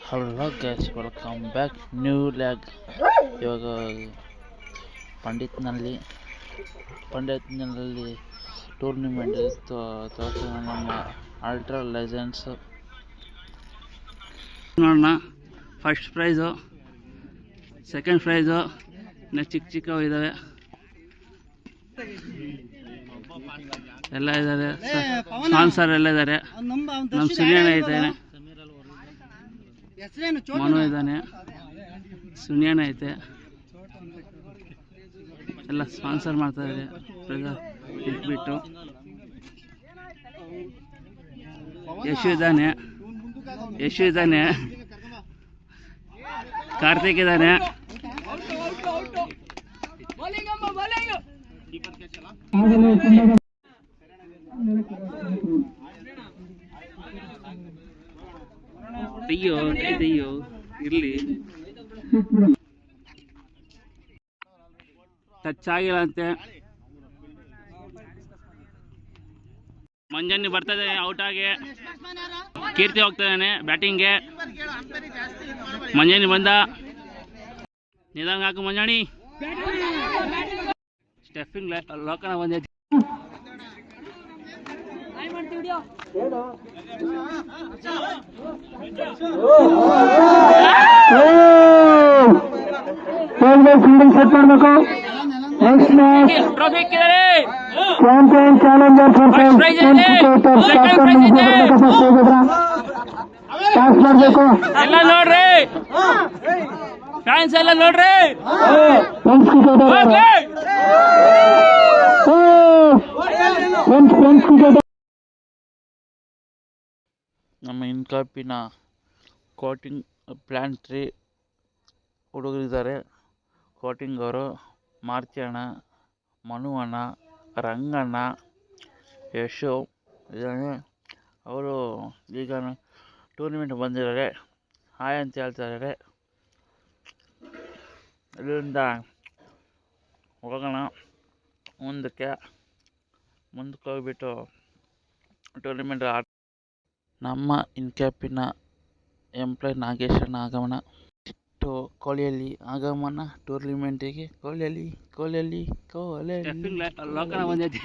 Hello guys, welcome back new lag. ಇವಾಗ ಪಂಡಿತ್ನಲ್ಲಿ tournament ತೋರಿಸೋಣ. ನಮ್ಮ ಅಲ್ಟ್ರಾ ಲೆಜೆಂಡ್ಸ್ ನೋಡೋಣ. ಫಸ್ಟ್ ಪ್ರೈಸು, ಸೆಕೆಂಡ್ ಪ್ರೈಸು, ಇನ್ನು ಚಿಕ್ಕ ಇದ್ದಾವೆ, ಎಲ್ಲ ಇದ್ದಾರೆ. ಸ್ಪಾನ್ಸರ್ ಎಲ್ಲ ಇದ್ದಾರೆ. ನಮ್ಮ ಸುನಿಯಣ್ಣ ಇದ್ದಾನೆ, ಮನು ಇದ್ದಾನೆ, ಸುನಿಯಣ್ಣ ಐತೆ, ಎಲ್ಲ ಸ್ಪಾನ್ಸರ್ ಮಾಡ್ತಾ ಇದ್ದಾರೆ. ಇಟ್ಬಿಟ್ಟು ಯಶು ಇದ್ದಾನೆ, ಕಾರ್ತಿಕ್ ಇದ್ದಾನೆ. ಅಯ್ಯೋ ಇರ್ಲಿ, ಟಚ್ ಆಗಿಲ್ಲ ಅಂತೆ. ಮಂಜಣ್ಣಿ ಬರ್ತದೆ ಔಟ್ ಆಗಿ. ಕೀರ್ತಿ ಹೋಗ್ತಾನೆ ಬ್ಯಾಟಿಂಗ್ಗೆ. ಮಂಜಣ್ಣಿ ಬಂದ, ನಿಧಾನ ಹಾಕು ಮಂಜಾಣಿ. ಸ್ಟೆಫಿಂಗ್ ಲೋಕನ ಬಂದೈತಿ. ಫೀಲ್ಡಿಂಗ್ ಸೆಟ್ ಮಾಡಬೇಕು. Next match champion challenger for pass ಮಾಡಬೇಕು. ಎಲ್ಲ ನೋಡ್ರಿ, ಫ್ಯಾನ್ಸ್ ಎಲ್ಲ ನೋಡ್ರಿ. ನಮ್ಮ ಇನ್ಕಾಪಿನ ಕೋಟಿಂಗ್ ಪ್ಲಾನ್ 3 ಹುಡುಗರಿದ್ದಾರೆ. ಕೋಟಿಂಗ್ ಅವರು ಮಾರುತಿ ಅಣ್ಣ, ಮನು ಅಣ್ಣ, ರಂಗಣ್ಣ, ಯಶು ಇದ್ದಾನೆ. ಅವರು ಈಗ ಟೂರ್ನಿಮೆಂಟ್ ಬಂದಿದ್ದಾರೆ, ಹಾಯ್ ಅಂತ ಹೇಳ್ತಾ ಇದ್ದಾರೆ. ಇದರಿಂದ ಹೋಗೋಣ ಮುಂದಕ್ಕೆ ಹೋಗ್ಬಿಟ್ಟು ಟೂರ್ನಿಮೆಂಟ್ ನಮ್ಮ ಇನ್ಕ್ಯಾಪಿನ ಎಂಪ್ಲಾಯ್ ನಾಗೇಶಣ್ಣ ಆಗಮನ. ಕೋಳಿಯಲ್ಲಿ ಆಗಮನ ಟೂರ್ನಿಮೆಂಟಿಗೆ. ಕೋಳಿಯಲ್ಲಿ ಲೋಕನ ಬಂದೈತಿ.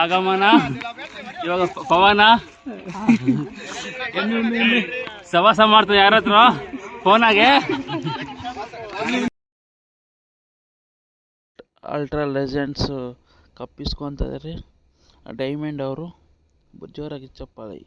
ಆಗಮನ. ಇವಾಗ ಪವನ ಸವಾಸ ಮಾಡ್ತಾನೆ ಯಾರ ಹತ್ರ ಫೋನಾಗೆ. ಅಲ್ಟ್ರಾ ಲೆಜೆಂಡ್ಸ್ ಕಪ್ಪಿಸ್ಕೊತ ಇದ್ದಾರೆ. ಡೈಮಂಡ್ ಅವರು ಜೋರಾಗಿ ಚಪ್ಪಾಳೆ.